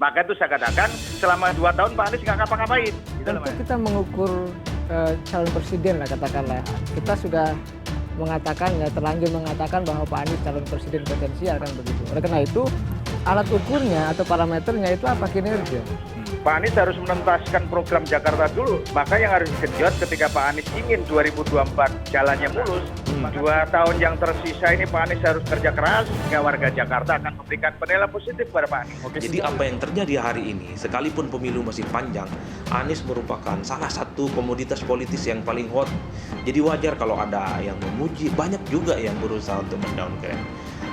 Maka itu saya katakan selama 2 tahun Pak Anies nggak ngapa-ngapain. Gitu loh, Tentu Mas. kita mengukur calon presiden lah katakanlah. Kita sudah mengatakan ya terlanjur mengatakan bahwa Pak Anies calon presiden potensial kan begitu. Oleh karena itu alat ukurnya atau parameternya itu apa? Kinerja. Pak Anies harus menuntaskan program Jakarta dulu. Maka yang harus digenjot ketika Pak Anies ingin 2024 jalannya mulus, 2 tahun yang tersisa ini Pak Anies harus kerja keras sehingga warga Jakarta akan memberikan penilaian positif kepada Pak Anies. Jadi apa yang terjadi hari ini, sekalipun pemilu masih panjang, Anies merupakan salah satu komoditas politis yang paling hot. Jadi wajar kalau ada yang memuji, banyak juga yang berusaha untuk mendowngrade.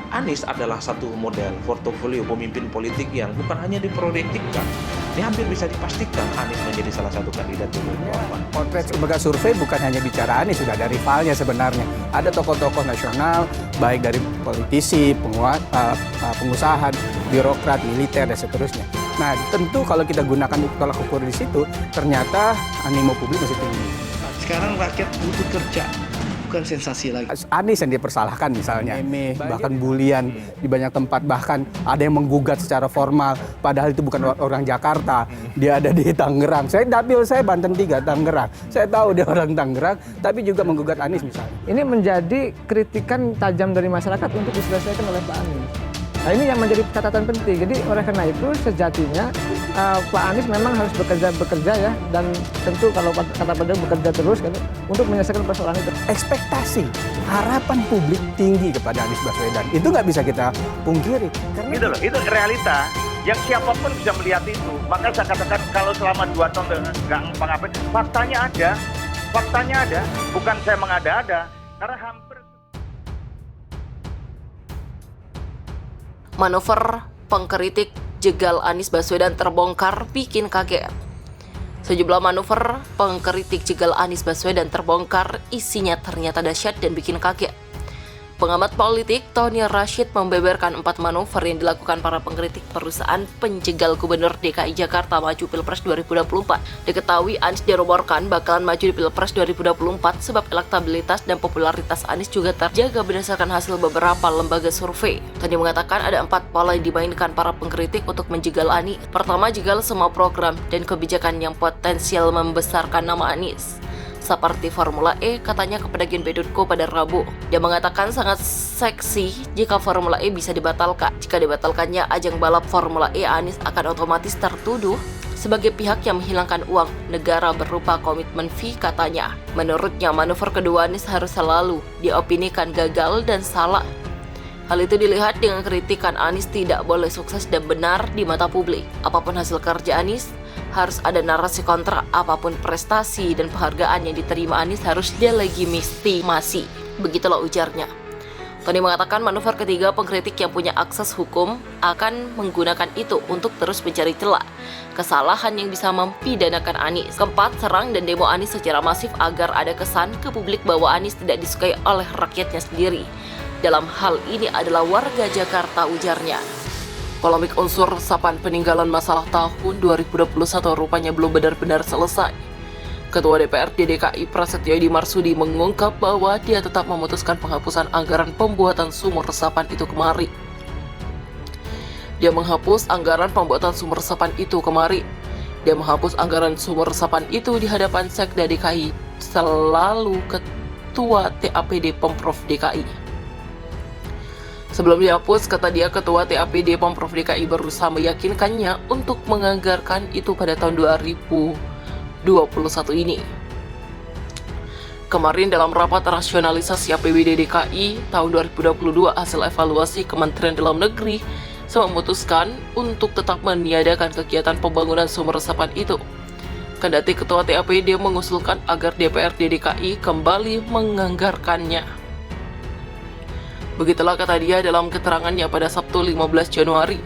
Anies adalah satu model portofolio pemimpin politik yang bukan hanya diproyektikan. Ini hampir bisa dipastikan Anies menjadi salah satu kandidat 2024. Potret lembaga survei bukan hanya bicara Anies, sudah ada rivalnya sebenarnya. Ada tokoh-tokoh nasional, baik dari politisi, pengusaha, birokrat, militer, dan seterusnya. Nah, tentu kalau kita gunakan tolak ukur di situ, ternyata animo publik masih tinggi. Sekarang rakyat butuh kerja, bukan sensasi lagi. Anies yang dipersalahkan misalnya, bahkan bulian di banyak tempat, bahkan ada yang menggugat secara formal, padahal itu bukan orang Jakarta, dia ada di Tangerang. Dapil saya Banten 3, Tangerang. Saya tahu dia orang Tangerang, tapi juga menggugat Anies misalnya. Ini menjadi kritikan tajam dari masyarakat untuk diselesaikan oleh Pak Anies. Nah ini yang menjadi catatan penting. Jadi oleh karena itu sejatinya Pak Anies memang harus bekerja ya, dan tentu kalau kata Pak bekerja terus kan, untuk menyelesaikan persoalan itu. Ekspektasi, harapan publik tinggi kepada Anies Baswedan. Itu nggak bisa kita pungkiri. Karena Gitu loh, itu realita yang siapapun bisa melihat itu. Maka saya katakan kalau selama 2 tahun nggak ngapa-ngapain, faktanya ada, bukan saya mengada-ada. Karena hampir Manuver pengkritik jegal Anies Baswedan terbongkar bikin kaget. Sejumlah manuver pengkritik jegal Anies Baswedan terbongkar, isinya ternyata dahsyat dan bikin kaget. Pengamat politik Tony Rashid membeberkan 4 manuver yang dilakukan para pengkritik perusahaan penjegal Gubernur DKI Jakarta maju Pilpres 2024. Diketahui Anies dirumorkan bakalan maju di Pilpres 2024 sebab elektabilitas dan popularitas Anies juga terjaga berdasarkan hasil beberapa lembaga survei. Tony mengatakan ada 4 pola yang dimainkan para pengkritik untuk menjegal Anies. Pertama, jegal semua program dan kebijakan yang potensial membesarkan nama Anies. Seperti Formula E, katanya kepada Genped.co pada Rabu. Dia mengatakan sangat seksi jika Formula E bisa dibatalkan. Jika dibatalkannya ajang balap Formula E, Anies akan otomatis tertuduh sebagai pihak yang menghilangkan uang negara berupa komitmen fee, katanya. Menurutnya, manuver kedua Anies harus selalu diopinikan gagal dan salah. Hal itu dilihat dengan kritikan Anies tidak boleh sukses dan benar di mata publik. Apapun hasil kerja Anies, harus ada narasi kontra. Apapun prestasi dan penghargaan yang diterima Anies harus delegitimasi. Begitulah ujarnya. Tony mengatakan manuver ketiga pengkritik yang punya akses hukum akan menggunakan itu untuk terus mencari celah kesalahan yang bisa mempidanakan Anies. Keempat, serang dan demo Anies secara masif agar ada kesan ke publik bahwa Anies tidak disukai oleh rakyatnya sendiri. Dalam hal ini adalah warga Jakarta, ujarnya. Polemik unsur resapan peninggalan masalah tahun 2021 rupanya belum benar-benar selesai. Ketua DPRD DKI Prasetyo Edi Marsudi mengungkap bahwa dia tetap memutuskan penghapusan anggaran pembuatan sumur resapan itu kemarin. Dia menghapus anggaran pembuatan sumur resapan itu kemarin. Dia menghapus anggaran sumur resapan itu di hadapan Sekda DKI selalu Ketua TAPD Pemprov DKI. Sebelum dihapus, kata dia, Ketua TAPD Pemprov DKI berusaha meyakinkannya untuk menganggarkan itu pada tahun 2021 ini. Kemarin dalam rapat rasionalisasi APBD DKI tahun 2022, hasil evaluasi Kementerian Dalam Negeri memutuskan untuk tetap meniadakan kegiatan pembangunan sumur resapan itu. Kendati Ketua TAPD mengusulkan agar DPRD DKI kembali menganggarkannya. Begitulah kata dia dalam keterangannya pada Sabtu 15 Januari.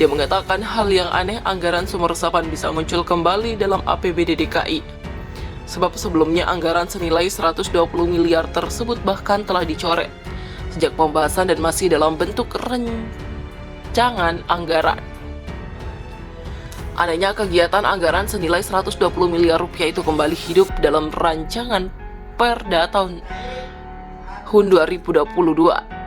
Dia mengatakan hal yang aneh, anggaran sumur resapan bisa muncul kembali dalam APBD DKI. Sebab sebelumnya anggaran senilai 120 miliar tersebut bahkan telah dicoret sejak pembahasan dan masih dalam bentuk rancangan anggaran. Adanya kegiatan anggaran senilai 120 miliar rupiah itu kembali hidup dalam rancangan Perda tahun 2022.